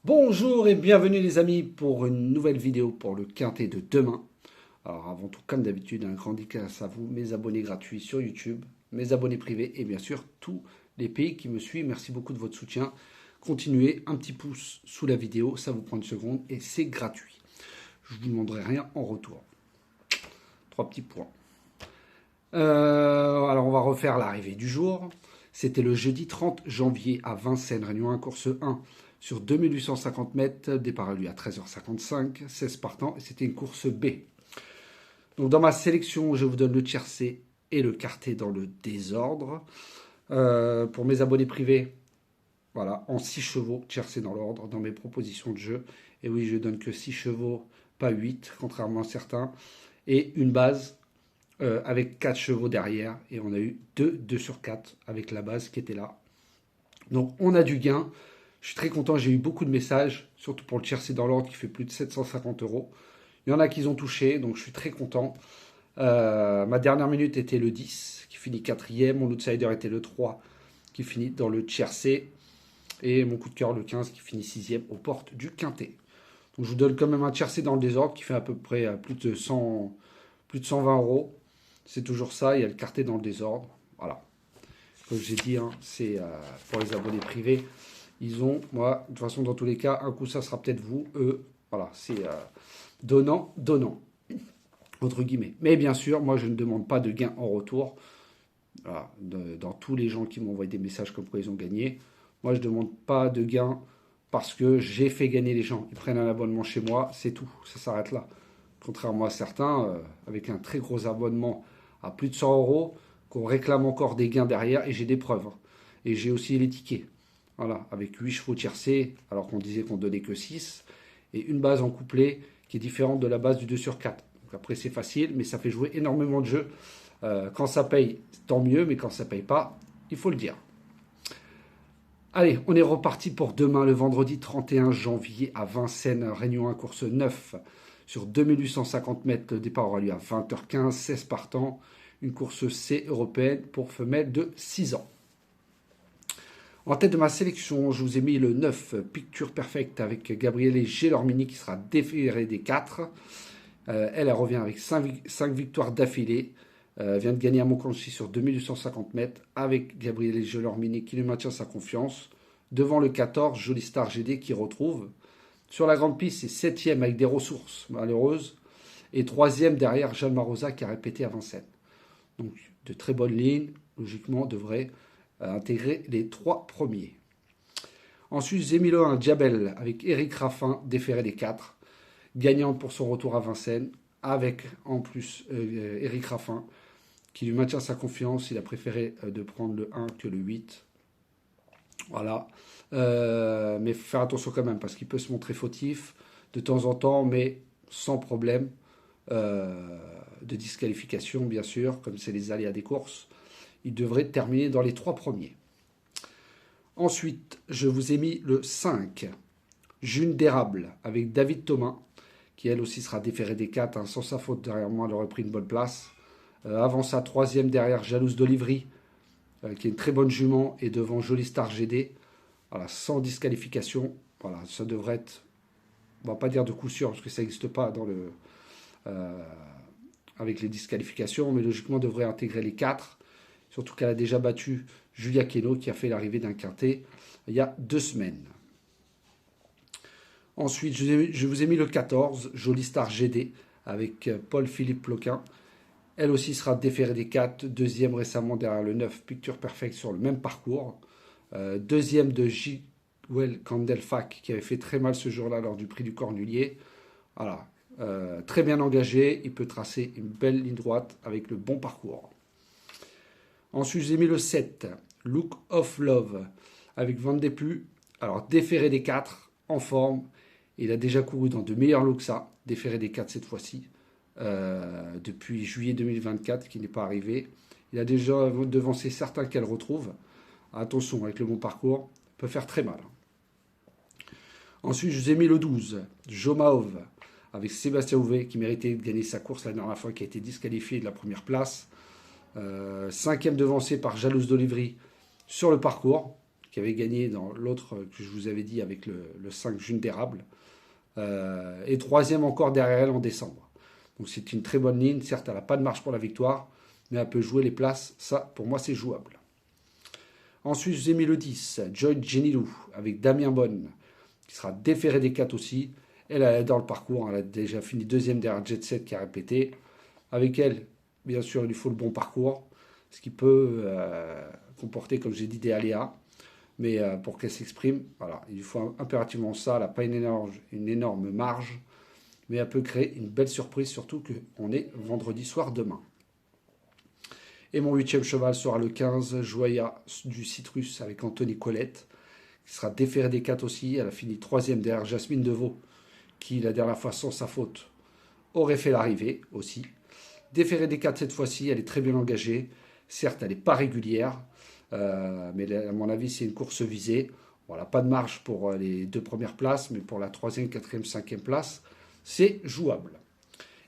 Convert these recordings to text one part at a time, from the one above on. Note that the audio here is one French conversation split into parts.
Bonjour et bienvenue les amis pour une nouvelle vidéo pour le quintet de demain. Alors avant tout, comme d'habitude, un grand dédicace à vous, mes abonnés gratuits sur YouTube, mes abonnés privés et bien sûr tous les pays qui me suivent. Merci beaucoup de votre soutien. Continuez, un petit pouce sous la vidéo, ça vous prend une seconde et c'est gratuit. Je ne vous demanderai rien en retour. Trois petits points. Alors on va refaire l'arrivée du jour. C'était le jeudi 30 janvier à Vincennes, Réunion 1, course 1 sur 2850 mètres, départ à lui à 13h55, 16 partants, et c'était une course B. Donc dans ma sélection, je vous donne le tiercé et le quartet dans le désordre. Pour mes abonnés privés, voilà, en 6 chevaux, tiercé dans l'ordre, dans mes propositions de jeu. Et oui, je donne que 6 chevaux, pas 8, contrairement à certains. Et une base avec 4 chevaux derrière. Et on a eu 2 sur 4 avec la base qui était là. Donc on a du gain. Je suis très content, j'ai eu beaucoup de messages, surtout pour le tiercé dans l'ordre qui fait plus de 750 euros. Il y en a qui ont touché, donc je suis très content. Ma dernière minute était le 10, qui finit quatrième. Mon outsider était le 3, qui finit dans le tiercé. Et mon coup de cœur, le 15, qui finit sixième aux portes du quintet. Donc je vous donne quand même un tiercé dans le désordre qui fait à peu près plus de 120 euros. C'est toujours ça, il y a le quartet dans le désordre. Voilà. Comme j'ai dit, hein, c'est pour les abonnés privés. Ils ont, moi, de toute façon, dans tous les cas, un coup, ça sera peut-être vous, eux. Voilà, c'est donnant, donnant, entre guillemets. Mais bien sûr, moi, je ne demande pas de gain en retour. Voilà, dans tous les gens qui m'ont envoyé des messages comme quoi ils ont gagné, moi, je ne demande pas de gain parce que j'ai fait gagner les gens. Ils prennent un abonnement chez moi, c'est tout. Ça s'arrête là. Contrairement à certains, avec un très gros abonnement à plus de 100 euros, qu'on réclame encore des gains derrière, et j'ai des preuves. Et j'ai aussi les tickets. Voilà, avec 8 chevaux tiercés, alors qu'on disait qu'on donnait que 6, et une base en couplet qui est différente de la base du 2 sur 4. Donc après, c'est facile, mais ça fait jouer énormément de jeux. Quand ça paye, tant mieux, mais quand ça paye pas, il faut le dire. Allez, on est reparti pour demain, le vendredi 31 janvier à Vincennes, Réunion 1, course 9 sur 2850 mètres. Le départ aura lieu à 20h15, 16 partants. Une course C européenne pour femelles de 6 ans. En tête de ma sélection, je vous ai mis le 9, Picture Perfect, avec Gabriele Gelormini qui sera déférée des 4. Elle revient avec 5 victoires d'affilée. Vient de gagner à Montconchi sur 2850 mètres avec Gabriele Gelormini qui lui maintient sa confiance. Devant le 14, Jolie Star GD qui retrouve. Sur la grande piste, c'est 7e avec des ressources malheureuses. Et 3e derrière Jeanne Marosa qui a répété à Vincennes. Donc de très bonnes lignes, logiquement, devrait intégrer les 3 premiers. Ensuite, Zemilo un Diabel avec Eric Raffin, déféré des 4, gagnante pour son retour à Vincennes, avec en plus Eric Raffin, qui lui maintient sa confiance. Il a préféré de prendre le 1 que le 8. Voilà. Mais il faut faire attention quand même, parce qu'il peut se montrer fautif de temps en temps, mais sans problème de disqualification, bien sûr, comme c'est les aléas des courses. Il devrait terminer dans les 3 premiers. Ensuite, je vous ai mis le 5, June d'érable, avec David Thomas, qui elle aussi sera déférée des 4, hein, sans sa faute derrière moi, elle aurait pris une bonne place. Avant ça, 3e derrière Jalouse d'Olivry, qui est une très bonne jument, et devant Jolie Star GD, voilà, sans disqualification. Voilà, ça devrait être, on va pas dire de coup sûr, parce que ça n'existe pas dans le, avec les disqualifications, mais logiquement devrait intégrer les 4. Surtout qu'elle a déjà battu Julia Keno qui a fait l'arrivée d'un quintet il y a 2 semaines. Ensuite, je vous ai mis le 14, Jolie Star GD, avec Paul-Philippe Ploquin. Elle aussi sera déférée des 4, 2e récemment derrière le 9, Picture Perfect sur le même parcours. 2e de J.Well Candelfac qui avait fait très mal ce jour-là lors du prix du Cornulier. Voilà, très bien engagé, il peut tracer une belle ligne droite avec le bon parcours. Ensuite, j'ai mis le 7, Look of Love, avec Van de Plus. Alors, déféré des 4, en forme. Il a déjà couru dans de meilleurs looks que ça, déféré des 4 cette fois-ci, depuis juillet 2024, qui n'est pas arrivé. Il a déjà devancé certains qu'elle retrouve. Attention, avec le bon parcours, peut faire très mal. Ensuite, je vous ai mis le 12, Jomaov, avec Sébastien Houvet, qui méritait de gagner sa course la dernière fois, qui a été disqualifié de la première place. 5e devancé par Jalouse d'Olivry sur le parcours, qui avait gagné dans l'autre que je vous avais dit avec le 5 June d'érable. Et troisième encore derrière elle en décembre. Donc c'est une très bonne ligne. Certes, elle n'a pas de marge pour la victoire, mais elle peut jouer les places. Ça, pour moi, c'est jouable. Ensuite, je vous ai mis le 10, Joy Genilou, avec Damien Bonne, qui sera déféré des 4 aussi. Elle est dans le parcours. Elle a déjà fini deuxième derrière Jet Set qui a répété. Avec elle, bien sûr, il lui faut le bon parcours, ce qui peut comporter, comme j'ai dit, des aléas. Mais pour qu'elle s'exprime, voilà, il lui faut impérativement ça. Elle n'a pas une énorme marge, mais elle peut créer une belle surprise, surtout qu'on est vendredi soir demain. Et mon 8e cheval sera le 15, Joya du Citrus avec Anthony Colette, qui sera déféré des 4 aussi. Elle a fini 3e derrière Jasmine Deveau, qui la dernière fois, sans sa faute, aurait fait l'arrivée aussi. Déféré des 4 cette fois-ci, elle est très bien engagée. Certes, elle n'est pas régulière, mais à mon avis, c'est une course visée. Voilà, pas de marge pour les 2 premières places, mais pour la 3e, 4e, 5e place, c'est jouable.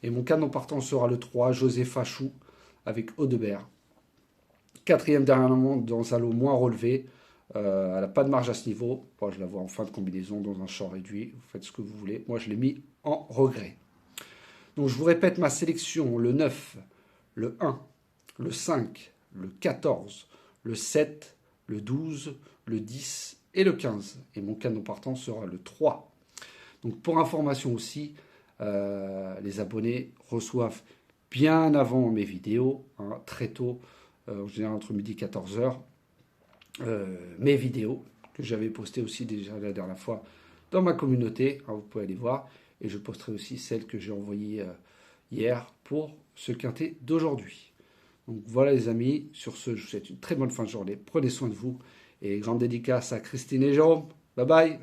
Et mon canon partant sera le 3, José Fachou, avec Audebert. 4e dernièrement dans un lot moins relevé. Elle n'a pas de marge à ce niveau. Moi, je la vois en fin de combinaison dans un champ réduit. Vous faites ce que vous voulez. Moi, je l'ai mis en regret. Donc, je vous répète ma sélection. Le 9, le 1, le 5, le 14, le 7, le 12, le 10 et le 15. Et mon canon partant sera le 3. Donc, pour information aussi, les abonnés reçoivent bien avant mes vidéos, très tôt, en général entre midi et 14h, mes vidéos que j'avais postées aussi déjà la dernière fois dans ma communauté, vous pouvez aller voir, et je posterai aussi celles que j'ai envoyées hier pour ce quintet d'aujourd'hui. Donc voilà les amis, sur ce, je vous souhaite une très bonne fin de journée, prenez soin de vous, et grande dédicace à Christine et Jérôme, bye bye.